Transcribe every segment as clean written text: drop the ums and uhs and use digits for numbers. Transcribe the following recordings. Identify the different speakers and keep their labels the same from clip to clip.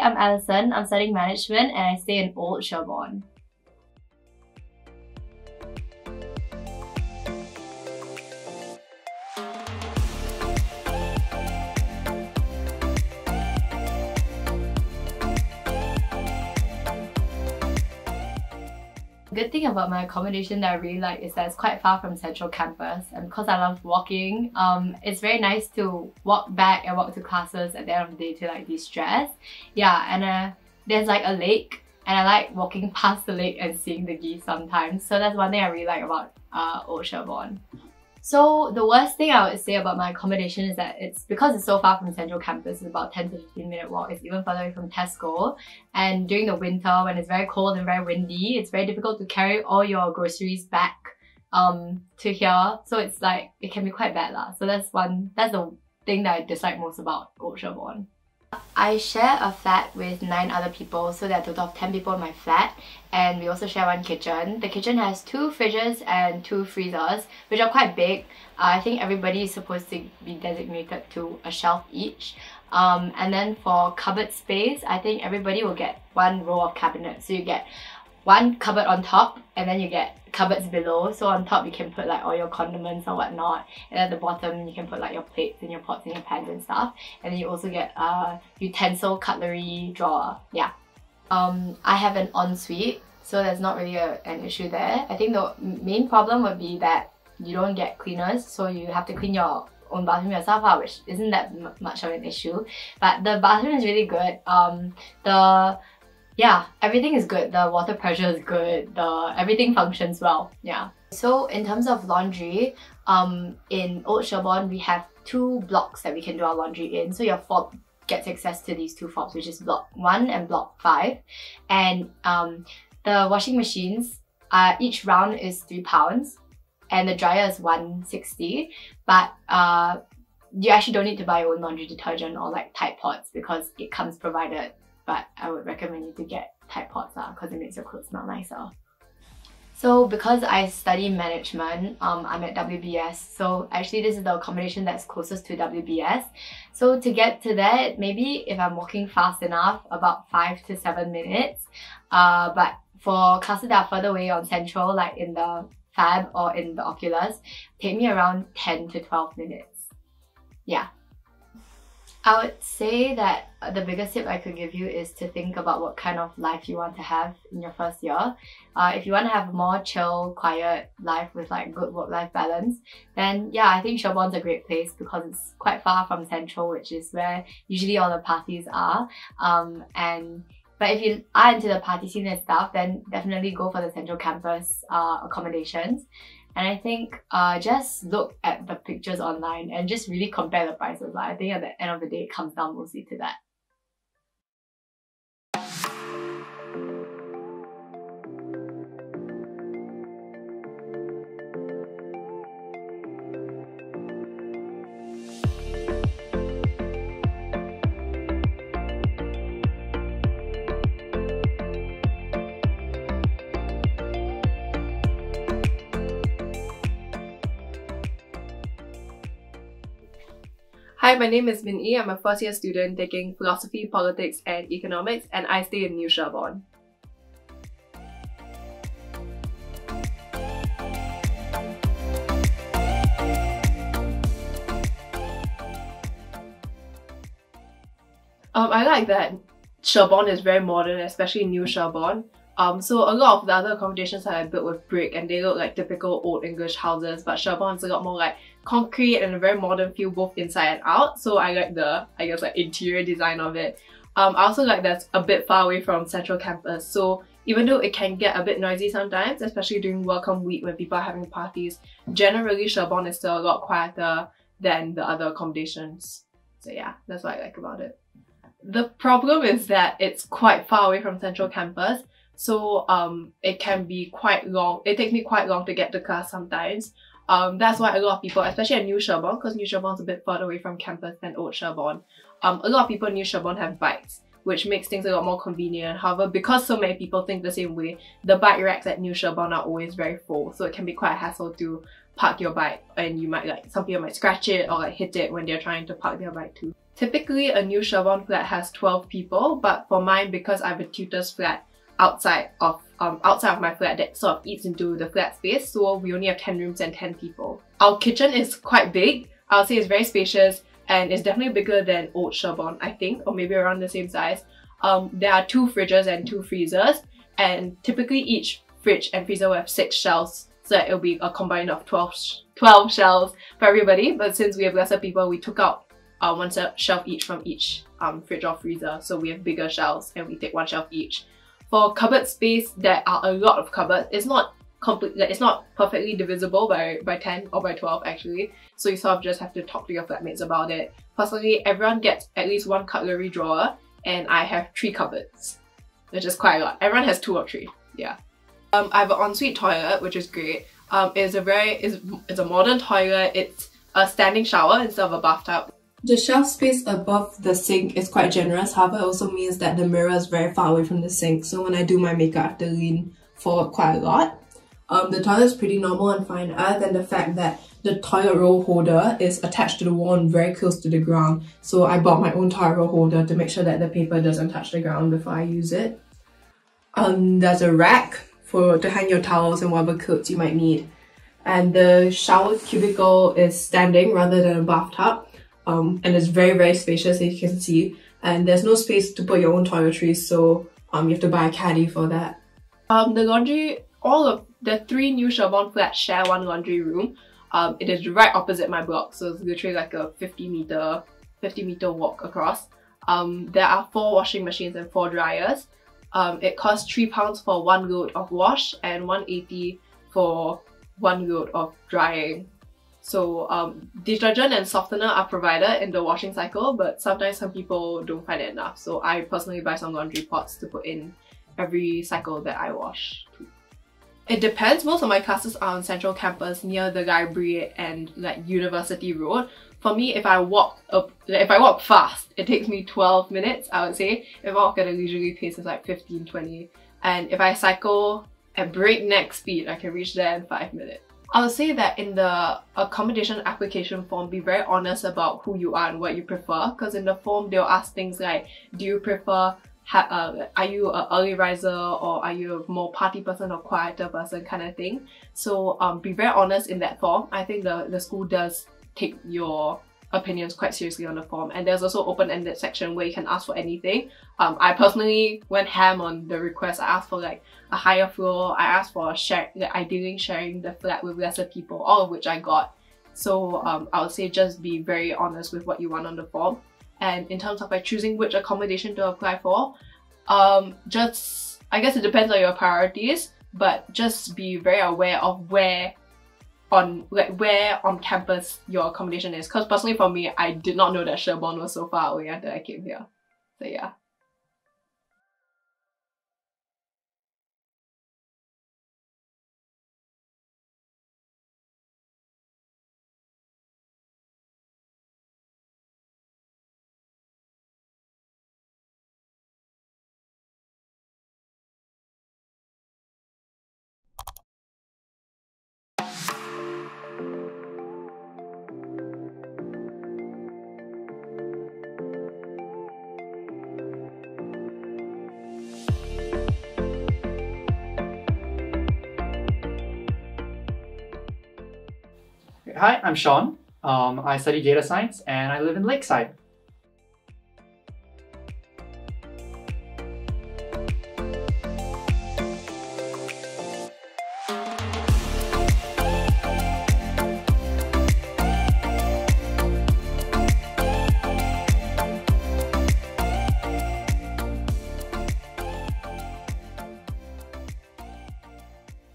Speaker 1: I'm Alison. I'm studying management and I stay in Old Sherbourne. Good thing about my accommodation that I really like is that it's quite far from Central Campus, and because I love walking, it's very nice to walk back and walk to classes at the end of the day to like de-stress. Yeah, and there's like a lake and I like walking past the lake and seeing the geese sometimes, so that's one thing I really like about Old Sherbourne. So the worst thing I would say about my accommodation is that because it's so far from Central Campus, it's about 10 to 15 minute walk, it's even further away from Tesco, and during the winter when it's very cold and very windy, it's very difficult to carry all your groceries back to here, so it's like, it can be quite bad lah. So that's the thing that I dislike most about Old Sherbourne. I share a flat with 9 other people, so there are a total of 10 people in my flat, and we also share one kitchen. The kitchen has 2 fridges and 2 freezers, which are quite big. I think everybody is supposed to be designated to a shelf each. And then for cupboard space, I think everybody will get 1 row of cabinets. So you get 1 cupboard on top, and then you get cupboards below. So on top you can put like all your condiments or whatnot, and at the bottom you can put like your plates and your pots and your pans and stuff. And then you also get a utensil cutlery drawer. Yeah. I have an ensuite, so there's not really an issue there. I think the main problem would be that you don't get cleaners, so you have to clean your own bathroom yourself, which isn't that much of an issue. But the bathroom is really good. Yeah, everything is good. The water pressure is good. Everything functions well. Yeah. So in terms of laundry, in Old Sherbourne we have 2 blocks that we can do our laundry in. So your fob gets access to these 2 fobs, which is block 1 and block 5. And the washing machines, each round is £3, and the dryer is $1.60. But you actually don't need to buy your own laundry detergent or like Tide Pods because it comes provided. But I would recommend you to get Tide Pods because it makes your clothes smell nicer. So because I study management, I'm at WBS, so actually this is the accommodation that's closest to WBS. So to get to that, maybe if I'm walking fast enough, about 5 to 7 minutes. But for classes that are further away on Central, like in the Fab or in the Oculus, take me around 10 to 12 minutes. Yeah. I would say that the biggest tip I could give you is to think about what kind of life you want to have in your first year. If you want to have a more chill, quiet life with like good work-life balance, then yeah, I think Sherbourne's a great place because it's quite far from Central, which is where usually all the parties are. But if you are into the party scene and stuff, then definitely go for the Central Campus accommodations. And I think just look at the pictures online and just really compare the prices. I think at the end of the day, it comes down mostly to that.
Speaker 2: Hi, my name is Min Yi. I'm a first year student taking Philosophy, Politics and Economics, and I stay in New Sherbourne. I like that Sherbourne is very modern, especially New Sherbourne. So a lot of the other accommodations are built with brick and they look like typical old English houses, but Sherbourne's a lot more like concrete and a very modern feel both inside and out. So I like the, interior design of it. I also like that it's a bit far away from Central Campus, so even though it can get a bit noisy sometimes, especially during welcome week when people are having parties, generally Sherbourne is still a lot quieter than the other accommodations. So yeah, that's what I like about it. The problem is that it's quite far away from Central Campus, so it can be quite long. It takes me quite long to get to class sometimes. That's why a lot of people, especially at New Sherbourne, because New Sherbourne's a bit further away from campus than Old Sherbourne, a lot of people in New Sherbourne have bikes, which makes things a lot more convenient. However, because so many people think the same way, the bike racks at New Sherbourne are always very full, so it can be quite a hassle to park your bike, and you might some people might scratch it or hit it when they're trying to park their bike too. Typically, a new Sherbourne flat has 12 people, but for mine, because I have a tutor's flat outside of my flat that sort of eats into the flat space, so we only have 10 rooms and 10 people. Our kitchen is quite big. I'll say it's very spacious and it's definitely bigger than old Sherbourne, I think, or maybe around the same size. There are 2 fridges and 2 freezers, and typically each fridge and freezer will have 6 shelves, so that it'll be a combined of 12 shelves for everybody. But since we have lesser people, we took out one shelf each from each fridge or freezer, so we have bigger shelves and we take 1 shelf each. For cupboard space, there are a lot of cupboards. It's not perfectly divisible by 10 or by 12 actually, so you sort of just have to talk to your flatmates about it. Personally, everyone gets at least 1 cutlery drawer, and I have 3 cupboards, which is quite a lot. Everyone has 2 or 3, yeah. I have an ensuite toilet, which is great. It's a modern toilet. It's a standing shower instead of a bathtub.
Speaker 3: The shelf space above the sink is quite generous, however it also means that the mirror is very far away from the sink, so when I do my makeup I have to lean forward quite a lot. The toilet is pretty normal and fine, other than the fact that the toilet roll holder is attached to the wall and very close to the ground, so I bought my own toilet roll holder to make sure that the paper doesn't touch the ground before I use it. There's a rack to hang your towels and whatever clothes you might need, and the shower cubicle is standing rather than a bathtub. And it's very spacious, as you can see, and there's no space to put your own toiletries, so you have to buy a caddy for that.
Speaker 2: The laundry, all of the 3 new Sherbourne flats share 1 laundry room. It is right opposite my block, so it's literally like a 50 meter walk across. There are 4 washing machines and 4 dryers. It costs £3 for 1 load of wash and $1.80 for 1 load of drying. So detergent and softener are provided in the washing cycle, but sometimes some people don't find it enough. So I personally buy some laundry pots to put in every cycle that I wash. It depends. Most of my classes are on Central Campus near the library and like University Road. For me, if I walk fast, it takes me 12 minutes, I would say. If I walk at a leisurely pace, it's like 15-20. And if I cycle at breakneck speed, I can reach there in 5 minutes. I would say that in the accommodation application form, be very honest about who you are and what you prefer, because in the form they'll ask things like, do you prefer, are you an early riser, or are you a more party person or quieter person kind of thing. So be very honest in that form. I think the school does take your opinions quite seriously on the form, and there's also open-ended section where you can ask for anything. I personally went ham on the request. I asked for like a higher floor, I asked for ideally sharing the flat with lesser people, all of which I got. So I would say just be very honest with what you want on the form. And in terms of like choosing which accommodation to apply for, I guess it depends on your priorities, but just be very aware of where on campus your accommodation is. Because personally for me, I did not know that Sherbourne was so far away until I came here. So yeah.
Speaker 4: Hi, I'm Sean. I study data science and I live in Lakeside.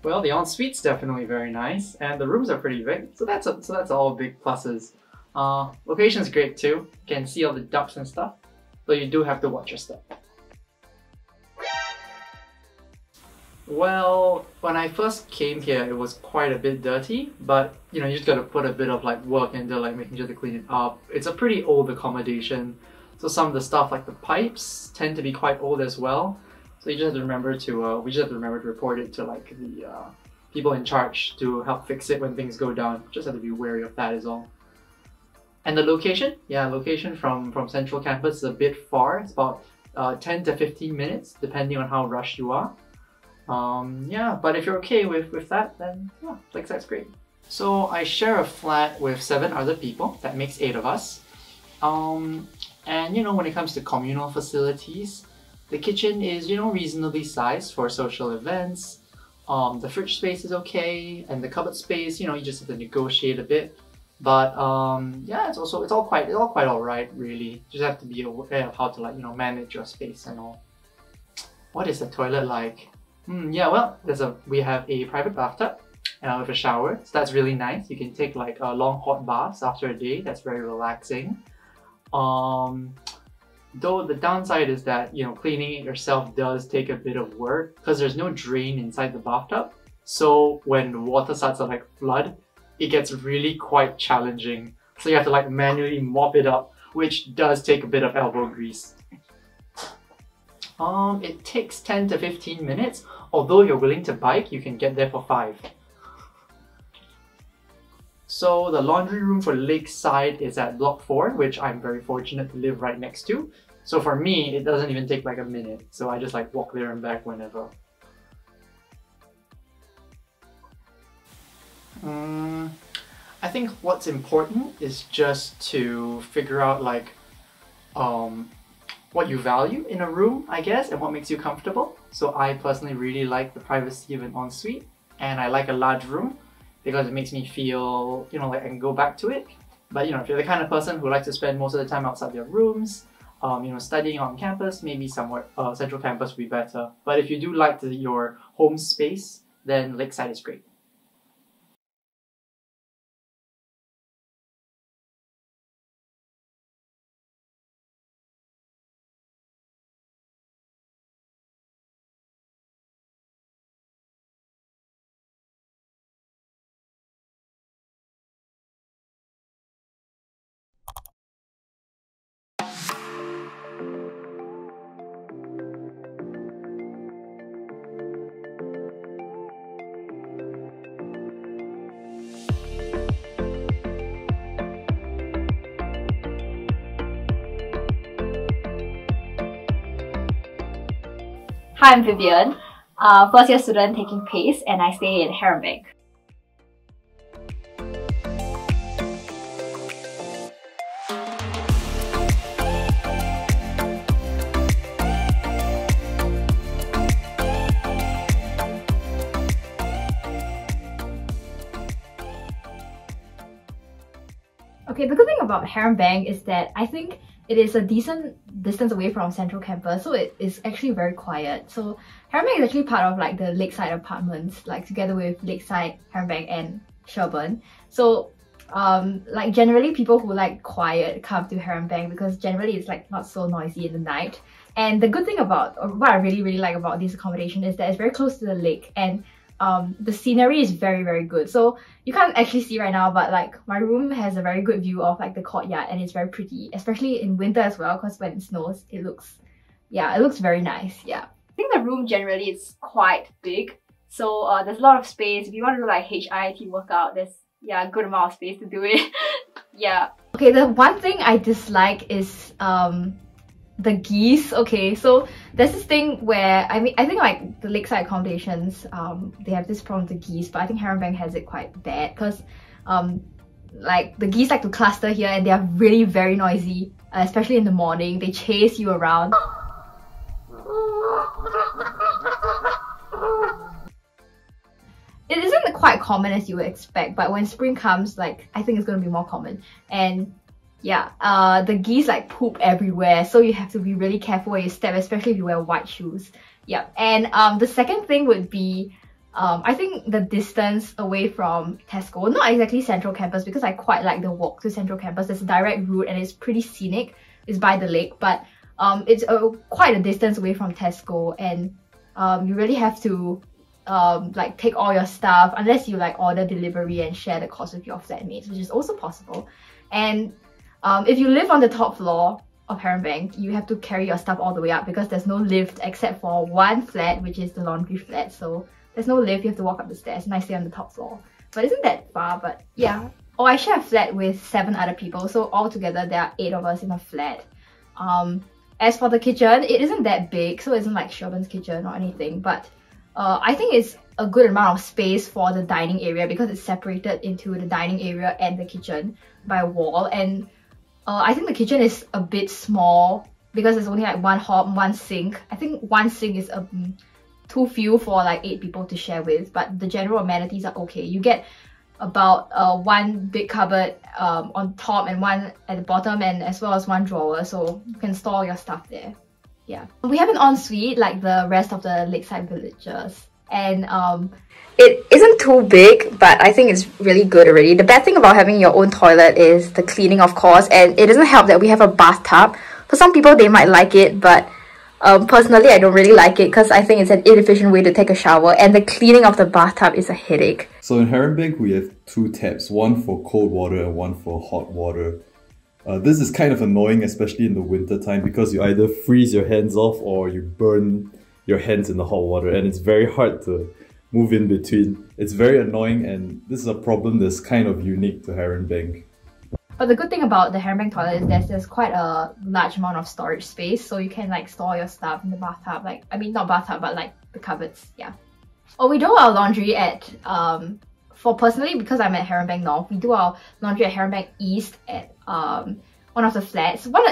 Speaker 4: Well, the ensuite's definitely very nice, and the rooms are pretty big, so that's all big pluses. Location's great too. You can see all the ducks and stuff, but you do have to watch your step. Well, when I first came here, it was quite a bit dirty, but you know, you just gotta put a bit of like work into like making sure to clean it up. It's a pretty old accommodation, so some of the stuff like the pipes tend to be quite old as well. So you just have to remember to, we just have to remember to report it to like the people in charge to help fix it when things go down. Just have to be wary of that is all. And the location? Yeah, location from Central Campus is a bit far. It's about 10 to 15 minutes, depending on how rushed you are. Yeah, but if you're okay with that, then yeah, Lakeside's great. So I share a flat with 7 other people. That makes 8 of us. And you know, when it comes to communal facilities, the kitchen is, you know, reasonably sized for social events. The fridge space is okay, and the cupboard space, you know, you just have to negotiate a bit. But yeah, it's all quite alright, really. You just have to be aware of how to, like, you know, manage your space and all. What is the toilet like? Yeah, well, we have a private bathtub with a shower, so that's really nice. You can take like long hot baths after a day. That's very relaxing. Though the downside is that, you know, cleaning it yourself does take a bit of work because there's no drain inside the bathtub. So when the water starts to like flood, it gets really quite challenging. So you have to like manually mop it up, which does take a bit of elbow grease. It takes 10 to 15 minutes. Although you're willing to bike, you can get there for 5. So the laundry room for Lakeside is at block 4, which I'm very fortunate to live right next to. So for me, it doesn't even take like a minute. So I just like walk there and back whenever. I think what's important is just to figure out like what you value in a room, I guess, and what makes you comfortable. So I personally really like the privacy of an ensuite, and I like a large room because it makes me feel, you know, like I can go back to it. But you know, if you're the kind of person who likes to spend most of the time outside their rooms, you know, studying on campus, maybe somewhere Central Campus would be better. But if you do like your home space, then Lakeside is great.
Speaker 1: Hi, I'm Vivian, first year student taking PACE, and I stay in Heronbank. Okay, the good thing about Heronbank is that I think it is a decent distance away from Central Campus, so it is actually very quiet. So Heronbank is actually part of like the Lakeside apartments, like together with Lakeside, Heronbank and Sherbourne. So like generally people who like quiet come to Heronbank because generally it's like not so noisy in the night. And the good thing about, or what I really like about this accommodation is that it's very close to the lake, and the scenery is very good. So you can't actually see right now, but like my room has a very good view of like the courtyard, and it's very pretty, especially in winter as well, because when it snows it looks very nice. Yeah, I think the room generally is quite big, so there's a lot of space. If you want to do like HIIT workout, there's a good amount of space to do it. Yeah. Okay, the one thing I dislike is the geese. Okay, so there's this thing where I think like the Lakeside accommodations, they have this problem with the geese, but I think Heronbank has it quite bad because like the geese like to cluster here, and they are really very noisy, especially in the morning. They chase you around. It isn't quite common as you would expect, but when spring comes, like I think it's going to be more common. And yeah, the geese like poop everywhere, so you have to be really careful where you step, especially if you wear white shoes. Yeah, and the second thing would be I think the distance away from Tesco, not exactly Central Campus, because I quite like the walk to Central Campus. There's a direct route and it's pretty scenic. It's by the lake, but it's quite a distance away from Tesco, and you really have to like take all your stuff, unless you like order delivery and share the cost with your flatmates, which is also possible. And if you live on the top floor of Heronbank, you have to carry your stuff all the way up because there's no lift except for one flat, which is the laundry flat. So there's no lift, you have to walk up the stairs, and I stay on the top floor. But it isn't that far, but yeah, Oh, I share a flat with 7 other people, so altogether there are 8 of us in a flat. As for the kitchen, it isn't that big, so it isn't like Sherbourne's kitchen or anything, but I think it's a good amount of space for the dining area because it's separated into the dining area and the kitchen by a wall. And I think the kitchen is a bit small because there's only like 1 hob, 1 sink. I think 1 sink is too few for like 8 people to share with, but the general amenities are okay. You get about 1 big cupboard on top and 1 at the bottom, and as well as 1 drawer, so you can store your stuff there. Yeah. We have an ensuite like the rest of the Lakeside Villagers, and it isn't too big, but I think it's really good already. The bad thing about having your own toilet is the cleaning, of course, and it doesn't help that we have a bathtub. For some people, they might like it, but personally, I don't really like it because I think it's an inefficient way to take a shower, and the cleaning of the bathtub is a headache.
Speaker 5: So in Heronbank, we have 2 taps, one for cold water and one for hot water. This is kind of annoying, especially in the winter time, because you either freeze your hands off or you burn your hands in the hot water, and it's very hard to move in between. It's very annoying, and this is a problem that's kind of unique to Heronbank.
Speaker 1: But the good thing about the Heronbank toilet is there's quite a large amount of storage space, so you can like store your stuff in the bathtub, like, I mean not bathtub, but like the cupboards, yeah. Oh, we do our laundry at, for personally, because I'm at Heronbank North, we do our laundry at Heronbank East at one of the flats. One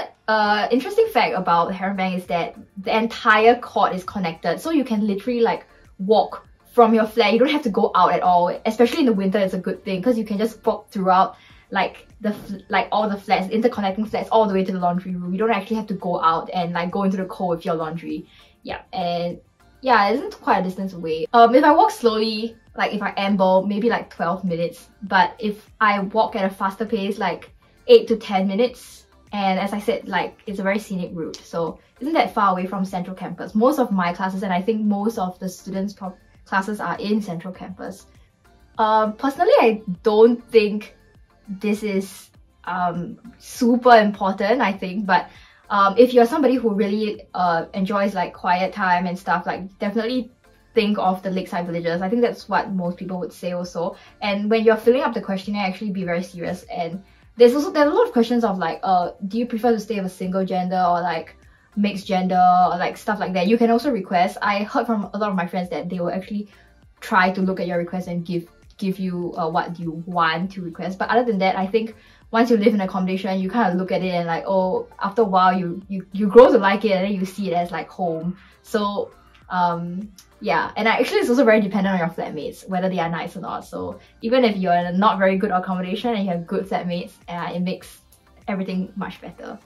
Speaker 1: interesting fact about Heronbank is that the entire court is connected, so you can literally like walk from your flat. You don't have to go out at all, especially in the winter. It's a good thing because you can just walk throughout like all the flats, interconnecting flats, all the way to the laundry room. You don't actually have to go out and like go into the cold with your laundry. Yeah, and yeah, it isn't quite a distance away. If I walk slowly, like if I amble, maybe like 12 minutes. But if I walk at a faster pace, like 8 to 10 minutes. And as I said, like it's a very scenic route, so isn't that far away from Central Campus. Most of my classes, and I think most of the students' classes are in Central Campus. Personally, I don't think this is super important, I think, but if you're somebody who really enjoys like quiet time and stuff, like definitely think of the Lakeside Villagers. I think that's what most people would say also. And when you're filling up the questionnaire, actually be very serious. And there's a lot of questions of like, do you prefer to stay with a single gender or like mixed gender or like stuff like that. You can also request. I heard from a lot of my friends that they will actually try to look at your request and give you what you want to request. But other than that, I think once you live in accommodation, you kind of look at it and like, oh, after a while you grow to like it, and then you see it as like home. So yeah, and actually it's also very dependent on your flatmates, whether they are nice or not. So even if you're in a not very good accommodation and you have good flatmates, it makes everything much better.